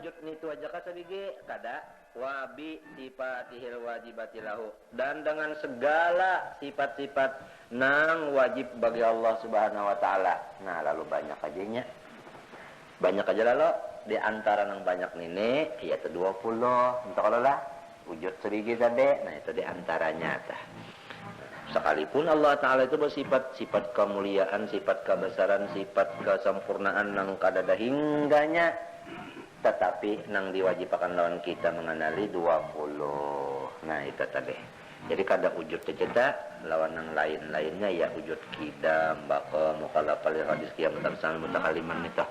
wujud nitu aja kasabigi kada wabi sifatihil wajibatilahu, dan dengan segala sifat-sifat nang wajib bagi Allah Subhanahu wa taala. Nah, lalu banyak ajanya. Banyak aja lalu di antara nang banyak nini yaitu 20. Entah kalau lah wujud sedikit tadi. Nah, itu di antaranya tah. Sekalipun Allah Ta'ala itu bersifat sifat kemuliaan, sifat kebesaran, sifat kesempurnaan nang kadada hingganya, tetapi nang diwajibkan lawan kita mengenali 20. Nah, itu tadi. Jadi kada wujud terjeda lawan nang lain-lainnya ya wujud kidam, baka, mukhalafah li hadis qiyam tarsal mutakaliman itu.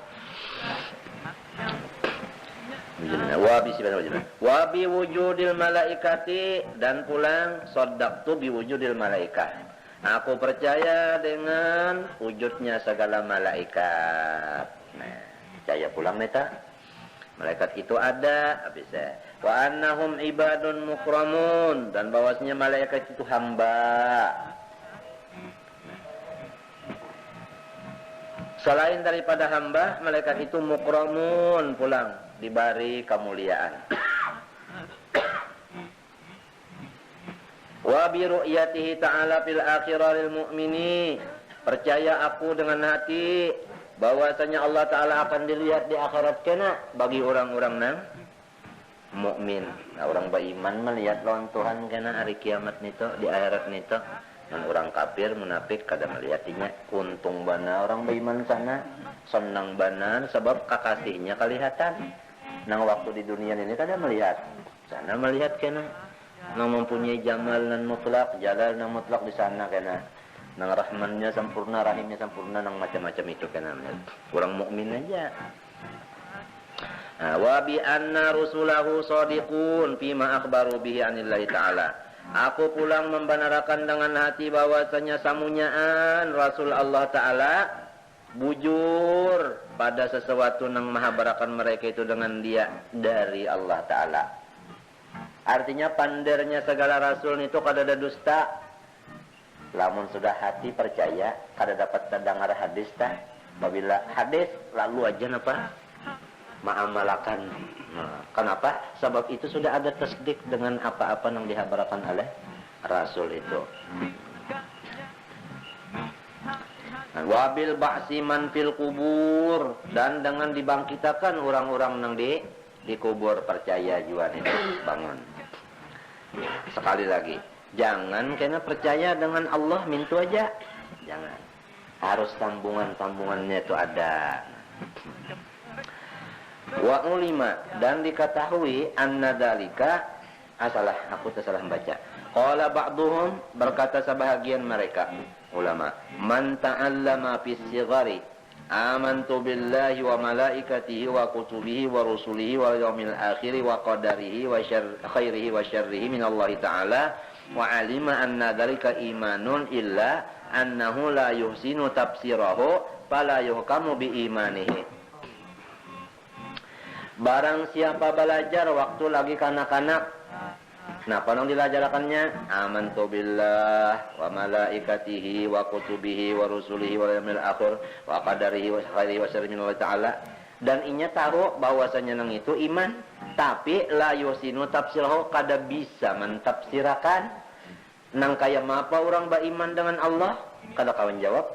Wabi wujudil malaikati, dan pulang soddaqtu bi wujudil malaikat. Aku percaya dengan wujudnya segala malaikat. Nah, percaya pulang neta. Malaikat itu ada, habisnya. Wa annahum ibadun mukramun, dan bahwasanya malaikat itu hamba. Selain daripada hamba, malaikat itu mukramun, pulang diberi kemuliaan. Wa bi ru'yatihi ta'ala fil akhirah lil mu'mini, percaya aku dengan hati bahwasanya Allah Ta'ala akan dilihat di akhirat kena bagi orang-orang nang mukmin. Nah, orang beriman melihat lawan Tuhan kena hari kiamat nito, di akhirat nito. Dan orang kafir munafik kada melihatnya. Untung bana orang beriman sana, senang bana sebab kakasihnya kelihatan. Nang waktu di dunia ini kada melihat, sana melihat kena. Nang mempunyai jamal nan mutlak, jalal nan mutlak di sana kena. Nang rahmannya sempurna, rahimnya sempurna, nang macam-macam itu kena. Orang mukmin aja. Wa bi anna rusulahu shadiqun fima akhbaru bihi anillahi ta'ala. Aku pulang membenarkan dengan hati bahwasanya samunyaan Rasul Allah Ta'ala bujur pada sesuatu yang maha barakan mereka itu dengan dia dari Allah Ta'ala. Artinya pandernya segala Rasul itu kada ada dusta. Lamun sudah hati percaya kada dapat terdengar hadis tak. Apabila hadis lalu aja napa ma'amalakan. Nah, kenapa? Sebab itu sudah ada tasdik dengan apa-apa yang dihabarkan oleh Rasul itu. Wabil ba'si man fil kubur, dan dengan dibangkitakan orang-orang yang di kubur, percaya juga itu bangun. Sekali lagi, jangan kena percaya dengan Allah mintu aja. Jangan. Harus tambungan-tambungannya itu ada. Wa ulima, dan diketahui anna dalika aku tersalah baca. Qala ba'duhum, berkata sebahagian mereka ulama, man ta'allama fis sighari amantu billahi wa malaikatihi wa kutubihi wa rusulihi wa yaumil akhir wa qadarihi wa khairihi wa syarrihi min Allah ta'ala wa alima anna dalika imanun illa annahu la yuhsinu tafsirahu fala yuhkamu bi imanihi. Barang siapa belajar waktu lagi kanak-kanak, kenapa nang dilajarkannya? Amantu billah wa malaikatihi wa kutubihi wa rusulihi wa yaumil akhir wa qadarihi wa khairihi wa syarrihi min Allah ta'ala. Dan inya tahu bahwasanya nang itu iman, tapi la yusinu tafsirahu, kada bisa mentafsirakan. Nang kaya apa orang beriman dengan Allah? Kada kawan jawab.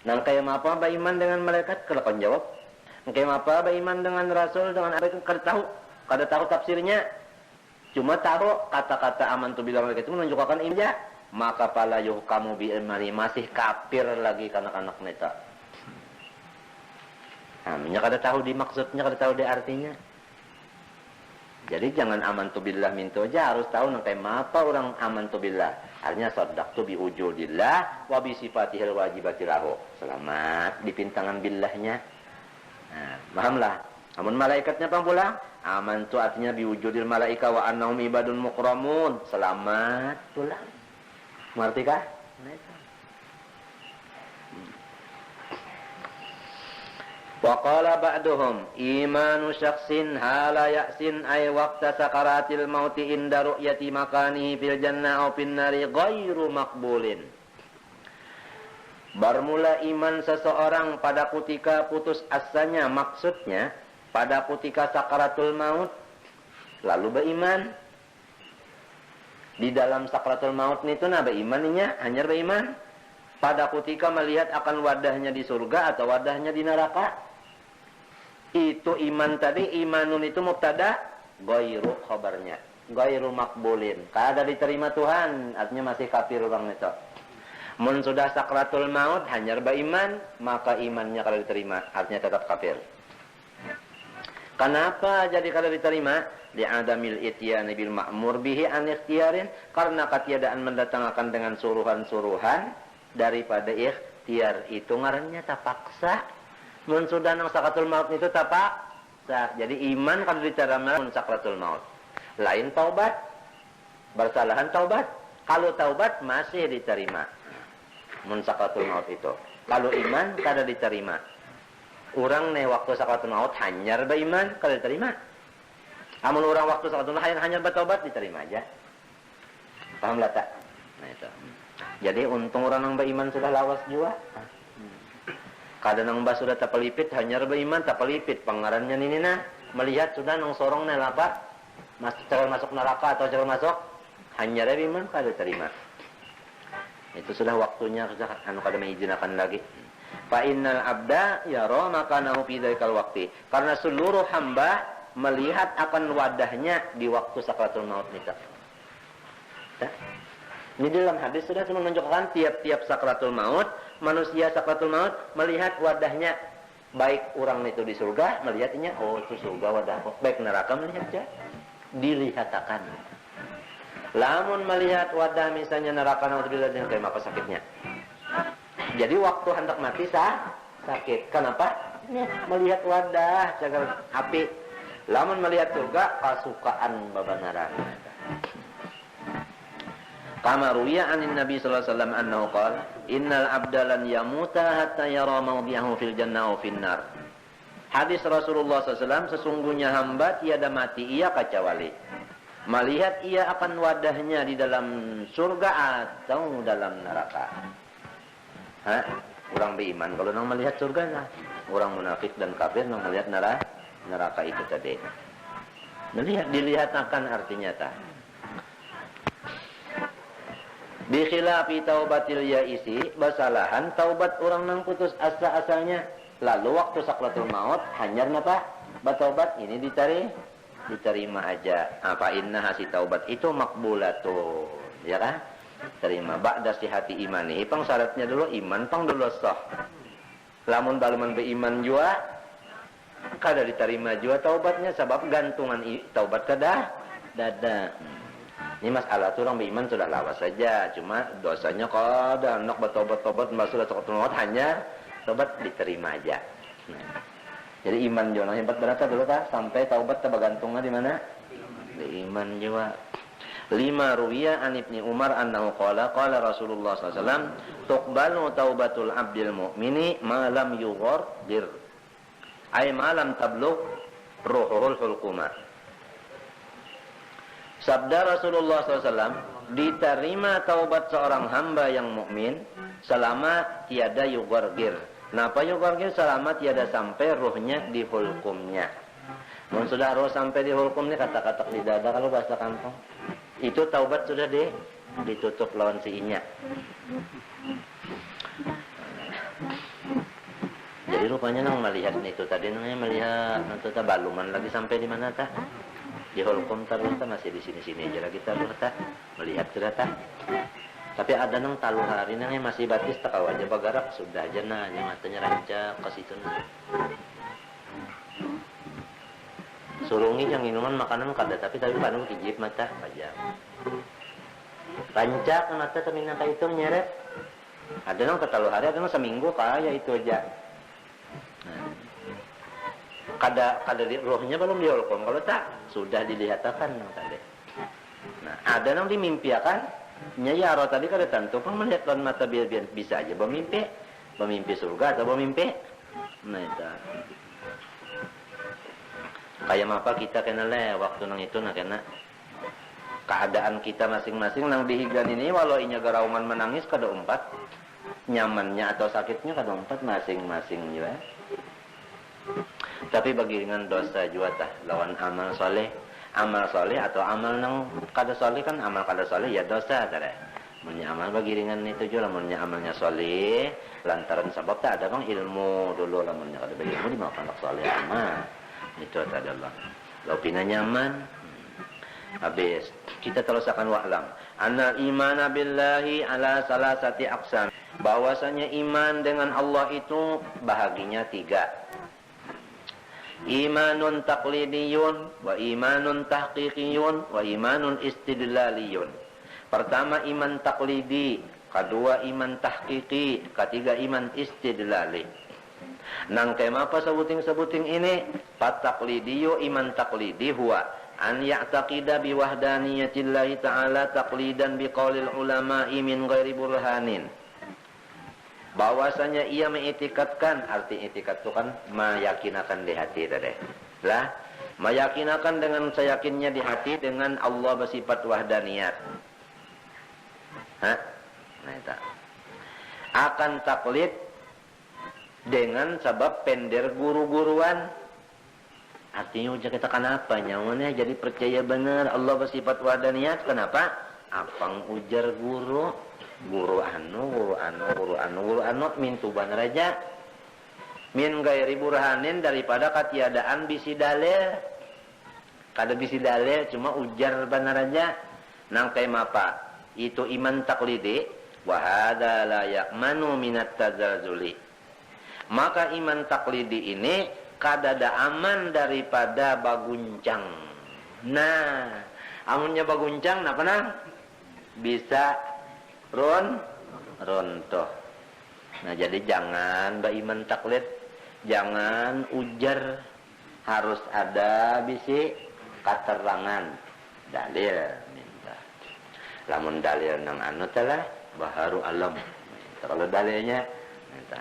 Nang kaya apa beriman dengan malaikat? Kada kawan jawab. Kayak apa beriman dengan Rasul, dengan apa itu kada tahu tafsirnya. Cuma tahu kata-kata amantu billahi itu menunjukkan iman, maka pala yuhkamu bi imani, masih kafir lagi kanak-kanak neta. Namanya kada tahu dimaksudnya, kada tahu di artinya. Jadi jangan amantu billah mintu aja, harus tahu nang kayak apa orang amantu billah. Artinya saddaqtu bi wujudillah wa bi sifatihil wajibati lahu. Selamat di pintangan billahnya. Nah, pahamlah. Namun malaikatnya pang pula amantu artinya biwujudil malaika wa annahum ibadun mukramun. Selamat pula. Mengerti kah? Wa qala ba'duhum imanu syakhsin hala ya'sin ay waqta sakaratil mauti inda ru'yati makanihi fil jannah aw fin nari ghairu maqbulin. Bermula iman seseorang pada ketika putus asanya, maksudnya pada ketika sakaratul maut lalu beriman. Di dalam sakaratul maut itu berimannya hanya beriman. Pada ketika melihat akan wadahnya di surga atau wadahnya di neraka. Itu iman tadi, imanun itu mubtada, ghairu khabarnya. Ghairu makbulin. Kada diterima Tuhan, artinya masih kafir orang itu. Mun sudah sakratul maut hanya beriman, maka imannya kada diterima, artinya tetap kafir. Kenapa jadi kada diterima? Li'adamil ityani bil ma'mur bihi an ikhtiyarin, karena ketiadaan mendatangkan dengan suruhan-suruhan daripada ikhtiar itu ngarannya terpaksa. Mun sudah nang sakratul maut itu terpaksa. Jadi iman kada diterima mun sakratul maut. Lain taubat. Bersalahan taubat. Kalau taubat masih diterima. Mun sakratul maut itu. Kalau iman kada diterima. Orang nih waktu sakratul maut hanyar beriman kada diterima. Amun orang waktu sakratul maut hanyar bertobat diterima aja. Paham lah tak? Nah itu. Jadi untung orang yang beriman sudah lawas jua. Kada nang mbah sudah tapelipit hanyar beriman tapelipit pangarannya ninina melihat sudah nang sorong nih lapa cara masuk neraka atau cara masuk hanyar beriman kada terima. Itu sudah waktunya anu kada mengizinakan lagi. Fa innal abda yara makanahu fi dzalikal waqti. Karena seluruh hamba melihat akan wadahnya di waktu sakratul maut itu. Ini dalam hadis sudah menunjukkan tiap-tiap sakratul maut, manusia sakratul maut melihat wadahnya. Baik orang itu di surga, melihatnya, oh itu surga wadah. Baik neraka melihatnya, dilihatakan. Lamun melihat wadah misalnya neraka, naudzubillah dengan kayak apa sakitnya. Jadi waktu hendak mati sakit. Kenapa? Melihat wadah, jaga api. Lamun melihat surga, kasukaan babanaran. Kama ruwiya anin Nabi sallallahu alaihi wasallam annahu qala innal abda lan yamuta hatta yara mawdi'ahu fil jannah wa fin nar. Hadis Rasulullah SAW, sesungguhnya hamba tiada mati ia kecuali melihat ia akan wadahnya di dalam surga atau dalam neraka. Orang beriman kalau nang melihat surga lah. Orang munafik dan kafir nang melihat neraka itu tadi. Dilihat akan artinya tak. Bikhilafi taubatil yaisi, basalahan taubat orang nang putus asa asalnya. Lalu waktu sakratul maut hanyar napa? Bataubat ini diterima aja. Apa inna hasi taubat itu makbulatu, ya kan? Terima ba'da sihati imani. Pang syaratnya dulu iman, pang dulu sah. Lamun baluman beriman jua kada diterima jua taubatnya sebab gantungan taubat kada dada. Ini masalah tu orang beriman sudah lawas saja, cuma dosanya kada nak bertobat-tobat masuk sakratul maut hanya taubat diterima aja. Jadi iman jua hebat berapa dulu kah sampai taubat tergantungnya di mana? Di iman jua. 5 ruwiya an Ibni Umar annahu qala qala Rasulullah sallallahu alaihi wasallam tuqbalu taubatul abdil mu'mini ma lam yughargir ay ma lam tablugh ruhul hulquma. Sabda Rasulullah SAW, diterima taubat seorang hamba yang mukmin selama tiada yughargir. Napa yughargir? Selama tiada sampai ruhnya di hulkumnya. Mun sudah roh sampai di hulkumnya kata-kata di dada kalau bahasa kampung. Itu taubat sudah ditutup lawan si-nya. Jadi rupanya nang melihat itu tadi nang melihat nanti baluman lagi sampai di mana tah? Di hulkum taruh masih di sini-sini aja lagi taruh tah melihat sudah tah. Tapi ada nang taluh hari nang masih batis tak kau aja bagarak sudah aja nah yang matanya rancak ke situ nah. Surungi yang minuman makanan kada tapi baru kijip mata pajam. Rancak mata terminang ka itu nyeret. Ada nang ketaluh hari ada nang seminggu kaya itu aja. Nah. Kada di rohnya belum diholkom kalau tak sudah dilihatakan nang tadi. Nah, ada nang dimimpiakan nyai aro tadi kada tentu pun melihat lawan mata biar bisa aja bermimpi surga atau bermimpi. Nah itu. Kayak apa kita kena waktu nang itu nak kena keadaan kita masing-masing nang dihigan ini walau inya garauman menangis kada umpat nyamannya atau sakitnya kada umpat masing-masing juga. Tapi bagi dengan dosa juga tah lawan amal soleh. Amal soleh atau amal nang kada soleh kan amal kada soleh ya dosa tadi. Munnya amal bagi dengan itu juga lamunnya amalnya soleh lantaran sebab tak ada bang ilmu dulu lamunnya kada bagi ilmu dimakan soleh amal. Itu adalah laupina nyaman. Habis kita terus akan wa'lam anna imana billahi ala salasati aqsam, bahwasanya iman dengan Allah itu bahaginya 3. Imanun taqlidiyun wa imanun tahqiqiyun wa imanun istidlaliyun. Pertama iman taqlidi, kedua iman tahqiqi, ketiga iman istidlali. Nang kemapa sebuting ini? Pataqlidiyu iman taqlidi huwa an ya'taqida biwahdaniyatillahi ta'ala taqlidan biqaulil ulama'i min ghairi burhanin. Bahwasanya ia mengitikadkan, arti itikad itu kan meyakinakan di hati tadi. Lah, meyakinakan dengan seyakinnya di hati dengan Allah bersifat wahdaniyat. Hah? Nah, itu. Akan taklid dengan sebab pender guru-guruan. Artinya ujar kita kenapa nyamannya jadi percaya benar Allah bersifat wahdaniyat. Kenapa? Apang ujar guru anu min tuban raja min gairi burhanin, daripada ketiadaan bisi dalil. Kada bisi dalil cuma ujar benar raja. Nang apa? Itu iman taklidi wa hadza la ya'manu minat tazalzuli. Maka iman taklidi ini kadada aman daripada baguncang. Nah, amunnya baguncang, nah pernah bisa rontoh. Nah, jadi jangan beriman taklid, jangan ujar, harus ada bisi keterangan dalil minta. Lamun dalil nang anu telah baharu alam. Kalau dalilnya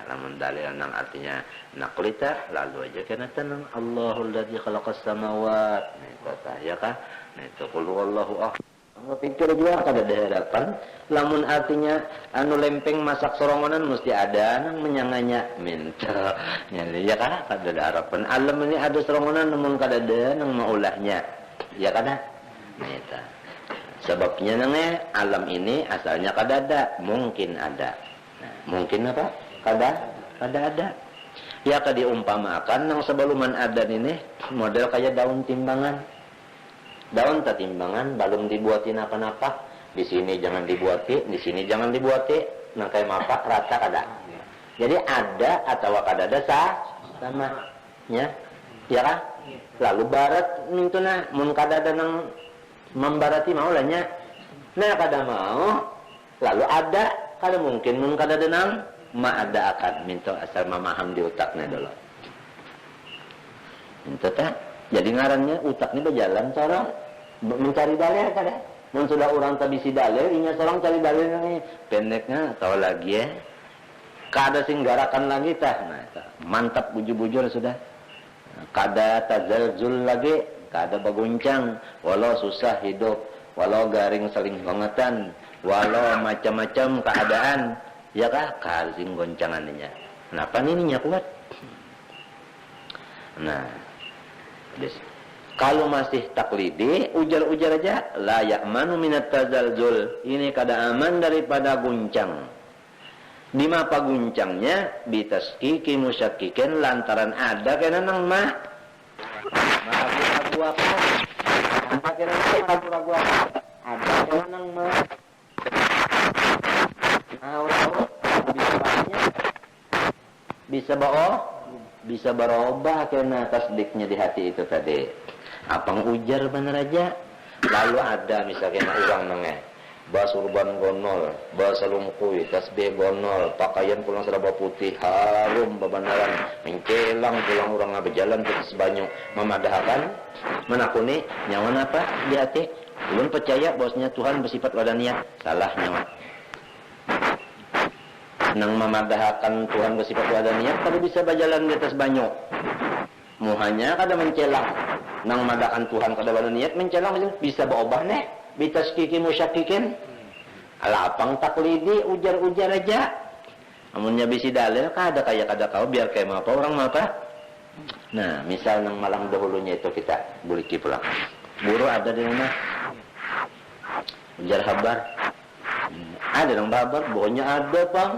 lamun dalil nang artinya naklita lalu aja kena tenang Allahul ladzi khalaqas samawat. Nah, kata ya kah? Nah, itu qul huwallahu ahad. Anu pikir juga kada ada harapan. Lamun artinya anu lempeng masak sorongonan mesti ada nang menyanganya minta. Ya kah? Kada ada harapan. Alam ini ada sorongonan namun kada ada nang maulahnya. Ya kada? Nah, itu. Sebabnya nang alam ini asalnya kada ada, mungkin ada. Nah, mungkin apa? Kada ada. Ya kada diumpamakan nang sebaluman adan ini model kayak daun timbangan. Daun timbangan belum dibuatin apa-apa. Di sini jangan dibuati, di sini jangan dibuati. Nang kayak mapa rata kada. Jadi ada atau kada ada sama. Ya. Ya kan? Lalu barat mintuna mun kada ada nang membarati mau lahnya. Nah kada mau. Lalu ada, kada mungkin mun kada ada nang ada akan minta asal memaham di utaknya dulu. Minta tak? Jadi ngarannya utaknya berjalan cara mencari dalil kada. Mun sudah orang tak bisi dalil, inya seorang cari dalil ini pendeknya atau lagi ya. Kada singgarakan lagi tah. Nah, mantap bujur-bujur sudah. Kada tazalzul lagi, kada baguncang, walau susah hidup, walau garing saling bangetan, walau macam-macam keadaan. Ya kah? Kasing goncangannya. Kenapa ininya kuat? Nah, kalau masih taklidi, ujar-ujar aja, la ya'manu minat tazalzul. Ini kada aman daripada guncang. Di mapa guncangnya? Bitaskiki musyakikin lantaran ada kena nang mah. Ragu-ragu apa? Apa kena ragu-ragu apa? Ada kena nang mah. Bisa berubah kena tasdiknya di hati itu tadi. Apang ujar bener aja. Lalu ada misalnya orang nengeh basurban gonol, basalungkuy, tasbih gonol, pakaian pulang serba putih, harum bebandaran, mencelang pulang orang berjalan putus banyak, memadahkan, menakuni nyawa apa di hati. Belum percaya bosnya Tuhan bersifat wadaniyah, salah nyawa. Nang memadahkan Tuhan bersifat wadaniyah, kada bisa berjalan di atas banyak. Muhanya kada mencelang. Nang memadahkan Tuhan kada wadaniyah, mencelang bisa berubah nih. Bitaskiki musyakikin. Alapang taklidi, ujar-ujar aja. Amunnya bisi dalil, kada kaya kada kau biar kayak apa orang apa. Nah, misal nang malam dahulunya itu kita buliki pulang. Guru ada di rumah. Ujar habar. Ada dong babar, pokoknya ada bang.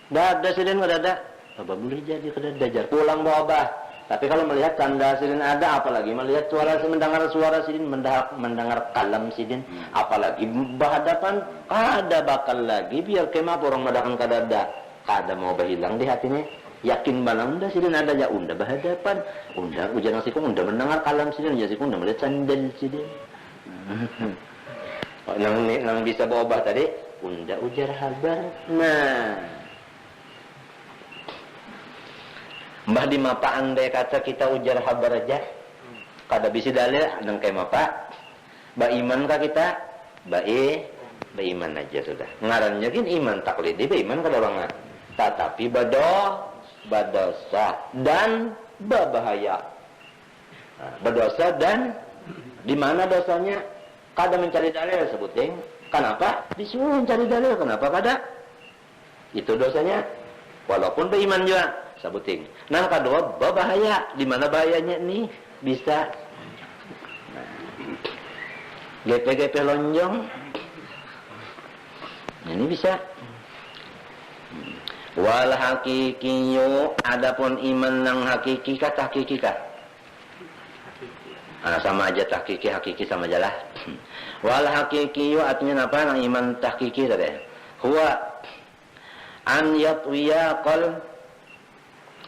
Dah ada sidin nggak ada. Bapak boleh jadi kada dajar pulang bawa bah. Tapi kalau melihat tanda sidin ada, apalagi melihat mendengar suara sidin, mendengar kalam sidin, apalagi berhadapan, ada bakal lagi biar kemah orang madakan kada ada mau berhilang di hatinya. Yakin balang dah sidin ada ya unda berhadapan, unda ujar nasiku unda mendengar kalam sidin, ujar nasiku unda melihat sandal sidin. Nang bisa bawa bah tadi, unda ujar habar. Nah. Mbah di mapa andai kata kita ujar habar aja. Kada bisi dalil nang kay mapa. Ba iman ka kita? Ba iman aja sudah. Ngarannya kin iman taklidi, ba iman kada banget. Tetapi badosa dan babahaya. Nah, berdosa dan di mana dosanya? Kada mencari dalil sebuting. Kenapa? Disuruh mencari dalil. Kenapa kada? Itu dosanya. Walaupun beriman juga. Sabuting. Nah, kedua, bahaya. Di mana bahayanya nih? Bisa. GP lonjong. Ini bisa. Wal hakikiyu, adapun iman nang hakiki kah tahkiki kah? Sama aja tahkiki, hakiki sama aja lah. Wal hakikiyu artinya apa? Nang iman tahkiki tadi. Huwa an yatwiya qalb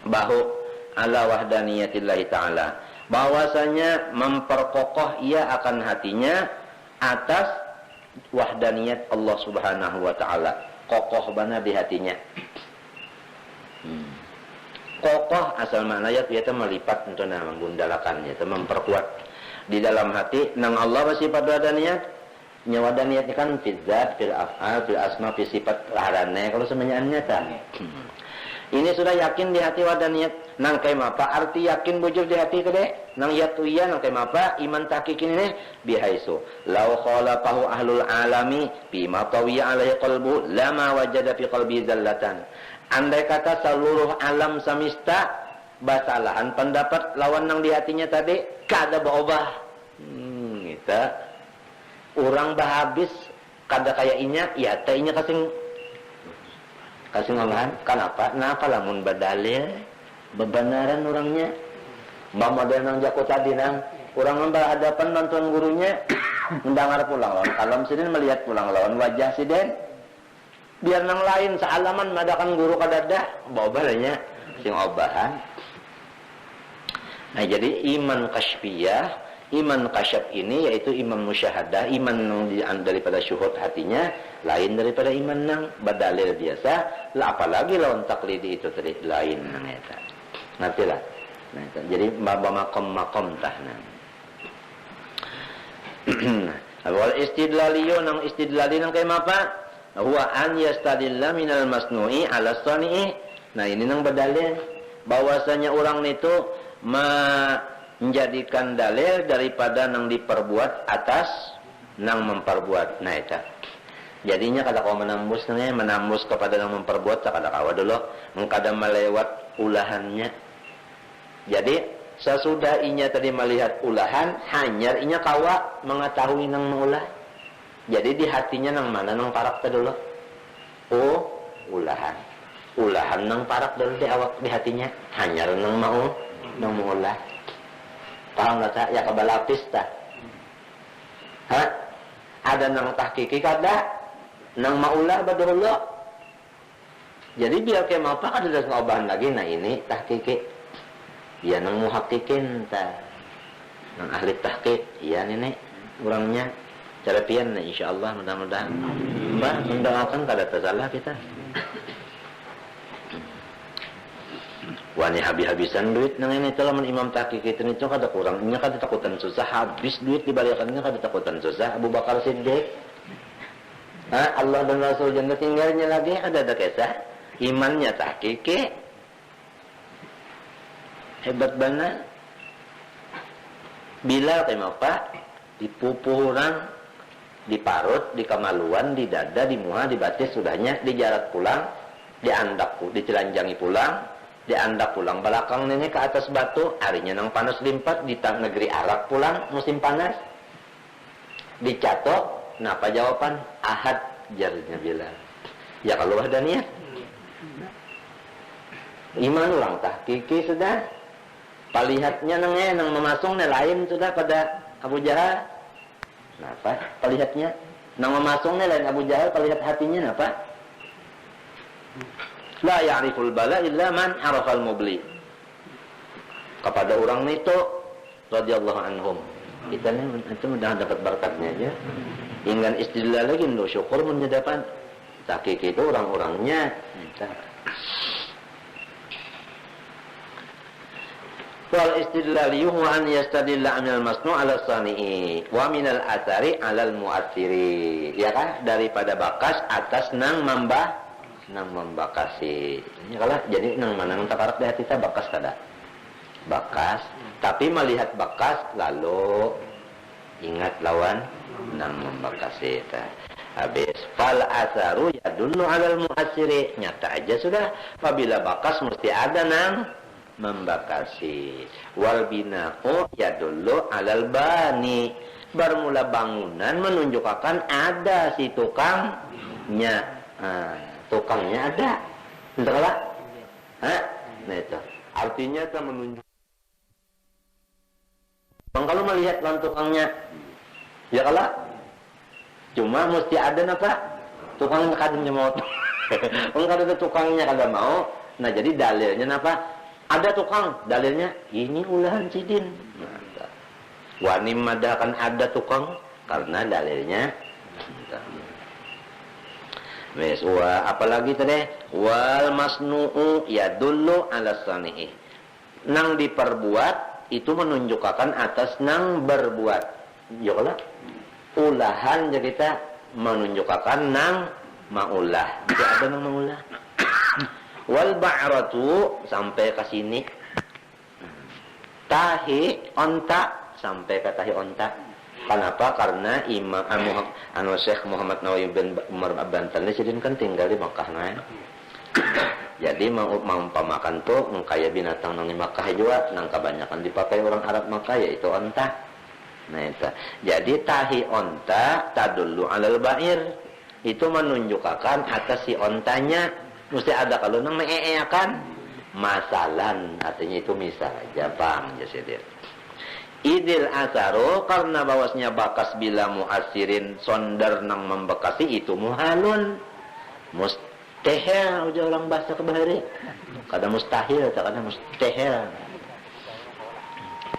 bahu ala wahdaniyatillahi ta'ala, bahwasanya memperkokoh ia akan hatinya atas wahdaniyat Allah subhanahu wa ta'ala, kokoh benar di hatinya. Kokoh asal maknanya itu melipat untuk menggundalakannya, itu memperkuat di dalam hati nang Allah bersifat wahdaniyat. Nyawadaniyatnya kan fil zat, fil af'al, fil asma, fil sifat laharannya kalau semuanya nyata. Ini sudah yakin di hati wadaniyat. Nang kay mapa arti yakin bujur di hati kede. Nang yatuya nang kay mapa iman tahqiqin ini bihaisu law khalafahu ahlul alami bima tawiya alaihi qalbu lama wajada fi qalbi zallatan. Andai kata seluruh alam semesta basalahan pendapat lawan nang di hatinya tadi kada berubah. Kita orang bahabis kada kayak inya ya tainya kasih ngolahan. Kenapa? Kenapa lamun badalil bebenaran orangnya. Mbak model nang jago tadi nang orang berhadapan nonton gurunya mendengar pulang lawan kalam sidin melihat pulang lawan wajah sidin. Biar nang lain sealaman madakan guru kadada bawa balanya sing obahan. Nah jadi iman kasyfiyah, iman kasyaf ini yaitu iman musyahadah, iman daripada syuhud hatinya lain daripada iman nang badalil biasa, lah apalagi lawan taklidi itu tadi lain nang eta. Nantilah. Nah, itu. Jadi baba makom tahna. Wal istidlaliyo nang istidlali nang kay mapa? Huwa an yastadilla minal masnu'i ala sani'i. Nah, ini nang badalil bahwasanya orang itu menjadikan dalil daripada nang diperbuat atas nang memperbuat. Nah, itu. Jadinya kada kau menambus kepada yang memperbuat tak kada kawa dulu mengkada melewat ulahannya. Jadi sesudah inya tadi melihat ulahan hanyar inya kawa mengetahui nang mengulah. Jadi di hatinya nang mana nang parak dulu. Oh, ulahan nang parak dulu di awak di hatinya hanyar nang mau nang mengulah. Paham tak ya kabalapis ta? Hah? Ada nang tahqiqi kada? Nang maulah badullah. Jadi biar kayak mau apa ada obahan lagi. Nah ini tahqiqi. Ya nang muhaqqiqin ta. Nang ahli tahqiq. Ya ini orangnya cara pian nah, insyaallah mudah-mudahan. Mbak mendoakan kada tersalah kita. Wani habis-habisan duit nang ini telah imam tahqiq itu kada kurang. Nya kada takutan susah habis duit dibalikannya kada takutan susah. Abu Bakar Siddiq. Allah dan Rasul jangan tinggalnya lagi ada kisah imannya tahqiqi hebat banget. Bilal kenapa dipupuh orang diparut, di kemaluan, di dada, di muha, di batis sudahnya dijarat pulang, diandak, ditelanjangi pulang diandak pulang belakang nenek ke atas batu, harinya nang panas limpat di negeri Arab pulang musim panas. Dicatok, napa jawaban? Ahad jarnya Bilal. Ya kalau ada niat. Iman ulang tahqiqi sudah. Palihatnya nang memasungnya lain sudah pada Abu Jahal. Napa? Palihatnya nang memasungnya lain Abu Jahal, palihat hatinya napa? La ya'riful bala illa man arafal mubli. Kepada orang itu radhiyallahu anhum. Kita nih itu udah dapat berkatnya aja. Ingat istidlal lagi lo syukur menyedapan. Tahqiq itu orang-orangnya. Wal istidlal yuhu an yastadilla minal masnu' ala sani'i wa minal athari ala al-mu'athiri. Ya kan? Daripada bakas atas nang membakasi. Ini kalau jadi nang mana nang takarak di hati kita bakas kada. Bakas, tapi melihat bakas lalu ingat lawan nang membakasi itu. Habis fal asaru yadullu alal mu'assiri. Nyata aja sudah apabila bakas mesti ada nang membakasi. Wal bina'u yadullu alal bani. Bermula bangunan menunjukkan ada si tukangnya. Tukangnya ada. Entahlah. Nah itu. Artinya kita menunjuk. Bang kalau melihat lawan tukangnya, ya kalau cuma mesti ada apa? Tukangnya kadangnya mau. Kalau ada tukangnya kada mau, nah jadi dalilnya apa? Ada tukang, dalilnya ini ulahan sidin. Wanim ada kan ada tukang karena dalilnya. Wes apalagi tadi wal masnu'u yadullu ala sani'i. Nang diperbuat itu menunjukkan atas nang berbuat. Ya kalau ulahan jadi kita menunjukkan nang maulah. Tidak ada nang maulah. Wal ba'ratu sampai ke sini. Tahi onta sampai ke tahi onta. Kenapa? Karena Imam Syekh Muhammad Nawawi bin Umar Bantan ini kan tinggal di Makkah nah. Jadi mau pamakan tuh kaya binatang nang di Makkah juga nang kebanyakan dipakai orang Arab Makkah yaitu onta. Nah itu. Jadi tahi onta tadullu alal ba'ir. Itu menunjukkan atas si ontanya mesti ada kalau nang meeakan masalan artinya itu misal aja bang jadi. Idil asaru karena bahwasanya bakas bila muasirin sondar nang membekasi itu muhalun mustahil ujar orang bahasa kebahari kada mustahil kada mustahil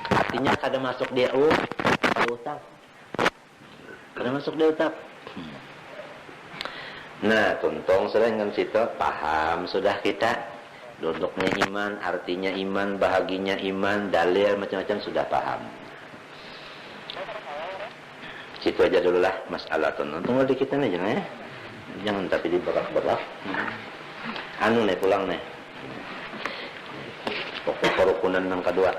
artinya kada masuk dia utak kada masuk dia utak. Nah tuntung sudah dengan situ paham sudah kita duduknya iman, artinya iman, bahaginya iman, dalil macam-macam sudah paham. Situ aja dulu lah masalah tuh. Tunggu dikit aja ya. Jangan tapi diberak-berak. Anu nih pulang nih. Pokok kerukunan yang kedua.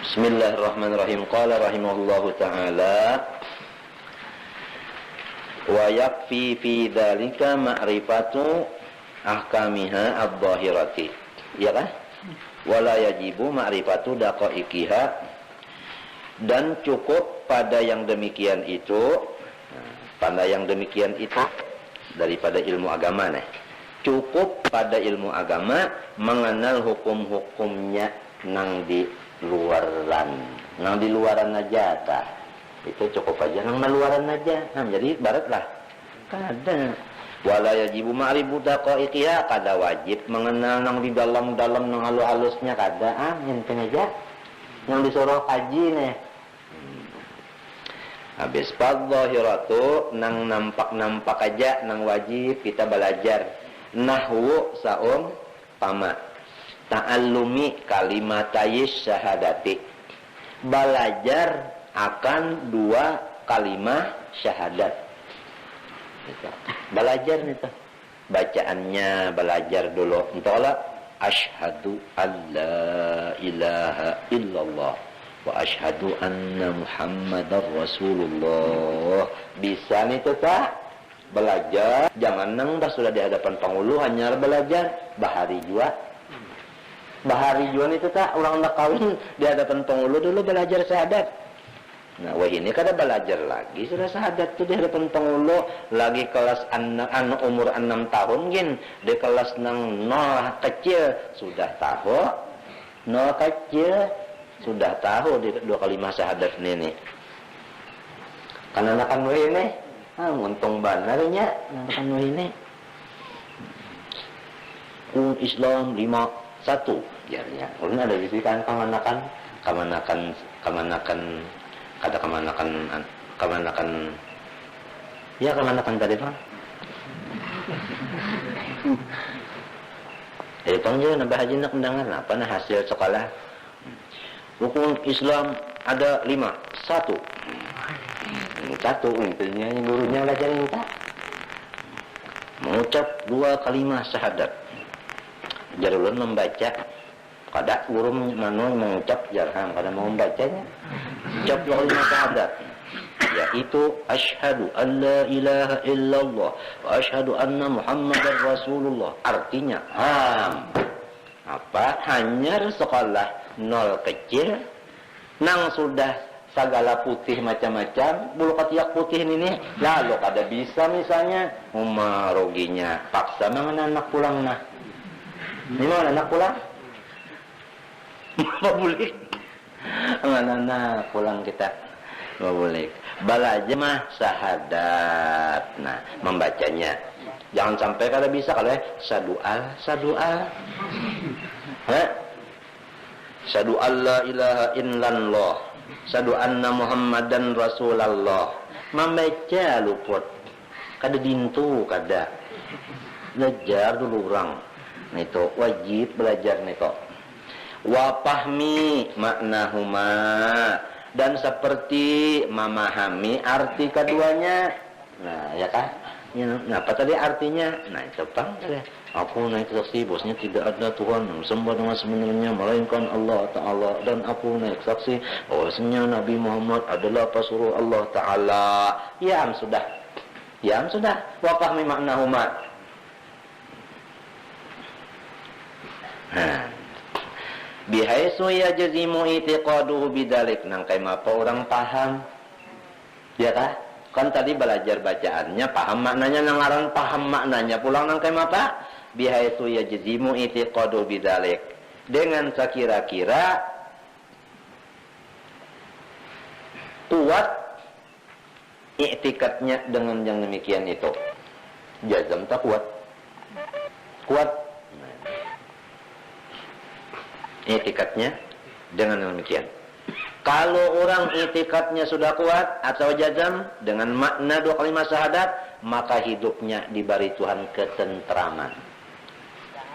Bismillahirrahmanirrahim. Qala rahimahullahu ta'ala wa yakfi fi dzalika ma'rifatu ahkamiha adh-dhahirati. Ya kan? Wala yajibu ma'rifatu daqaiqiha dan cukup pada yang demikian itu daripada ilmu agama nih. Cukup pada ilmu agama mengenal hukum-hukumnya nang di luaran aja tah. Itu cukup aja nang luaran aja. Nah, jadi baratlah. Kada wala yajibu ma'rifatu daqaiqiha kada wajib mengenal nang di dalam-dalam nang halus-halusnya kada enten aja. Nang disuruh kaji nih. Habis fadh-dhahiratu nang nampak-nampak aja nang wajib kita belajar. Nahwu saum pama. Ta'allumi kalimatayis syahadati. Belajar akan dua kalimat syahadat. Belajar nih tuh. Bacaannya belajar dulu. Entahlah asyhadu alla ilaha illallah wa asyhadu anna Muhammadar Rasulullah. Bisa nih tuh tak belajar, jangan nang dah sudah di hadapan pangulu hanya belajar. Bahari jua itu tak orang nak kawin di hadapan pangulu dulu belajar syahadat. Nah, wah ini kada belajar lagi sudah syahadat tuh di hadapan pangulu lagi kelas anak umur 6 tahun gin di kelas nang 0 kecil sudah tahu 0 kecil sudah tahu di 2 kalimat syahadat ini. Karena anak ini untung banarnya anak ini. Islam 51 jarnya. Ulun ada bisikan kemanakan ya kemanakan tadi Bang. Bang juga nambah haji nak mendengar apa nah hasil sekolah. Rukun Islam ada 5. 1. Intinya gurunya belajarin kita. Mengucap 2 kalimat syahadat. Jarulun membaca kada guru mengucap jarang kada mau membacanya. Ucap 2 kalimat syahadat yaitu asyhadu an la ilaha illallah wa asyhadu anna Muhammadar Rasulullah. Artinya hanya sekolah 0 kecil nang sudah segala putih macam-macam bulu ketiak putih ini lalu kada bisa misalnya ruginya paksa mangan anak pulang nah ini mau anak pulang apa boleh anak pulang kita apa boleh balaja mah syahadat nah membacanya jangan sampai kada bisa kalau sadual Syadu alla ilaha illallah Syadu anna Muhammadan Rasulullah. Membaca luput kada dintu kada belajar dulu orang nito wajib belajar nito wa pahmi maknahuma dan seperti memahami arti keduanya. Nah ya kan ya, nah apa tadi artinya nah itu pang aku naik saksi bosnya tidak ada Tuhan yang sembah dengan sebenarnya melainkan Allah Ta'ala dan aku naik saksi bahwasanya Nabi Muhammad adalah pesuruh Allah Ta'ala. Ya sudah wafahmi maknahuma. Bihaisu yajzimu itiqaduhu bidalik nang kay mapa orang paham ya kah kan tadi belajar bacaannya paham maknanya nang aran paham maknanya pulang nang kay mapa bihaitu yajzimu itiqadu bidzalik dengan sekira-kira kuat i'tikadnya dengan yang demikian itu. Jazam tak kuat i'tikadnya dengan yang demikian. Kalau orang i'tikadnya sudah kuat atau jazam dengan makna 2 kalimat syahadat, maka hidupnya diberi Tuhan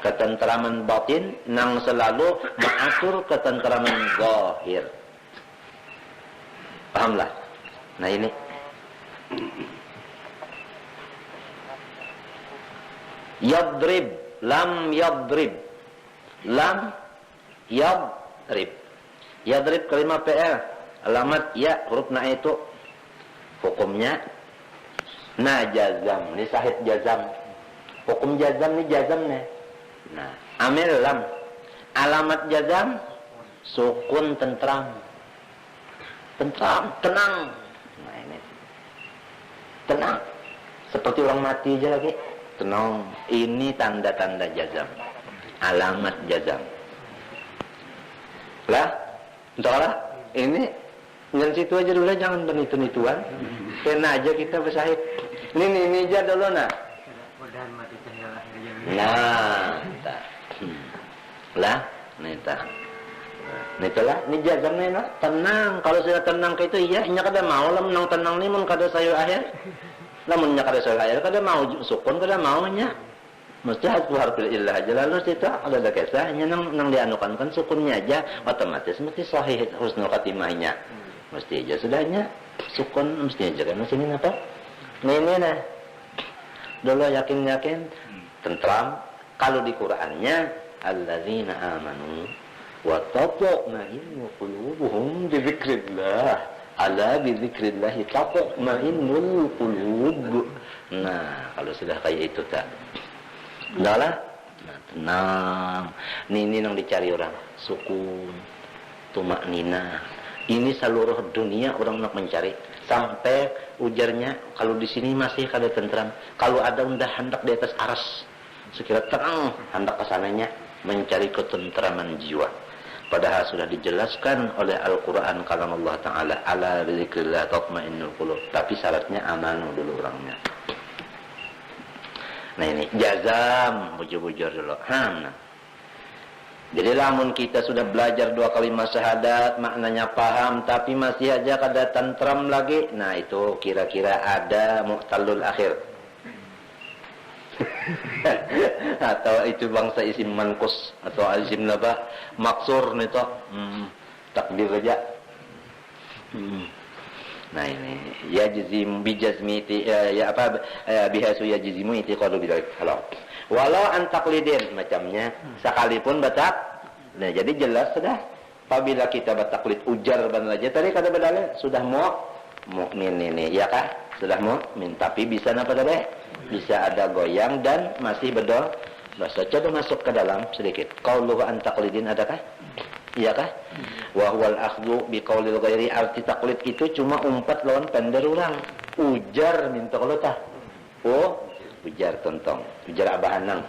ketentraman batin nang selalu mengatur ketentraman zahir. Pahamlah? Nah ini yadrib lam yadrib kalimat PL alamat ya huruf na itu hukumnya jazam ni sahid jazam hukum jazam ni jazam nih. Nah, amil lam alamat jazam sukun tenang. Nah ini tenang seperti orang mati aja lagi tenang. Ini tanda-tanda jazam, alamat jazam lah. Entahlah ini dengan situ aja dulu jangan penitu-nituan kena aja kita bersahid ini aja dulu nah nita ni jazam ni lah tenang. Kalau sudah tenang ke itu iya nya kada mau lah menang tenang ni mun kada sayu akhir lamun nya kada sayu akhir kada mau sukun kada mau nya mesti harus illah aja lalu situ ada kisah nya nang dianukan kan sukunnya aja otomatis mesti sahih husnul khatimahnya mesti aja sudahnya sukun mesti aja kan sini apa ini nah dulu yakin tentram. Kalau di Qur'annya alladzina amanu wa tatma'innu qulubuhum bi dzikrillah. Ala bi dzikrillah tatma'innul qulub. Nah, kalau sudah kayak itu tak. Udahlah. Nah, tenang. Ini yang dicari orang. Sukun, tumaknina. Ini seluruh dunia orang nak mencari. Sampai ujarnya, kalau di sini masih kada tentram. Kalau ada undah hendak di atas aras, sekira tenang hendak kesananya mencari ketentraman jiwa. Padahal sudah dijelaskan oleh Al-Quran kalam Allah Ta'ala, ala dzikrillah tatma'innul qulub. Tapi syaratnya amanu dulu orangnya. Nah ini jazam, bujur-bujur dulu. Nah. Jadi lamun kita sudah belajar 2 kalimat syahadat, maknanya paham, tapi masih aja kada tentram lagi. Nah itu kira-kira ada mu'tallul akhir. Atau itu bangsa isim manqus atau isim apa? Maksur nih toh. Takdir aja. Nah ini yajzim bijazmi ya apa bihasu yajzimu itiqadu bidzalik halal. Walau antaklidin macamnya sekalipun batak. Nah jadi jelas sudah apabila kita bataklid ujar ban aja tadi kata badalnya sudah mukmin ini ya kah? Sudah mukmin tapi bisa apa tadi? Bisa ada goyang dan masih berdoa. Bahasa coba masuk ke dalam sedikit. Qauluhu antaklidin adakah? Iya kah? Wa huwal akhdhu bi qaulil ghairi, arti taklid itu cuma umpat lawan pendek orang. Ujar minta kalau tah. Oh, ujar tontong, ujar abahanang.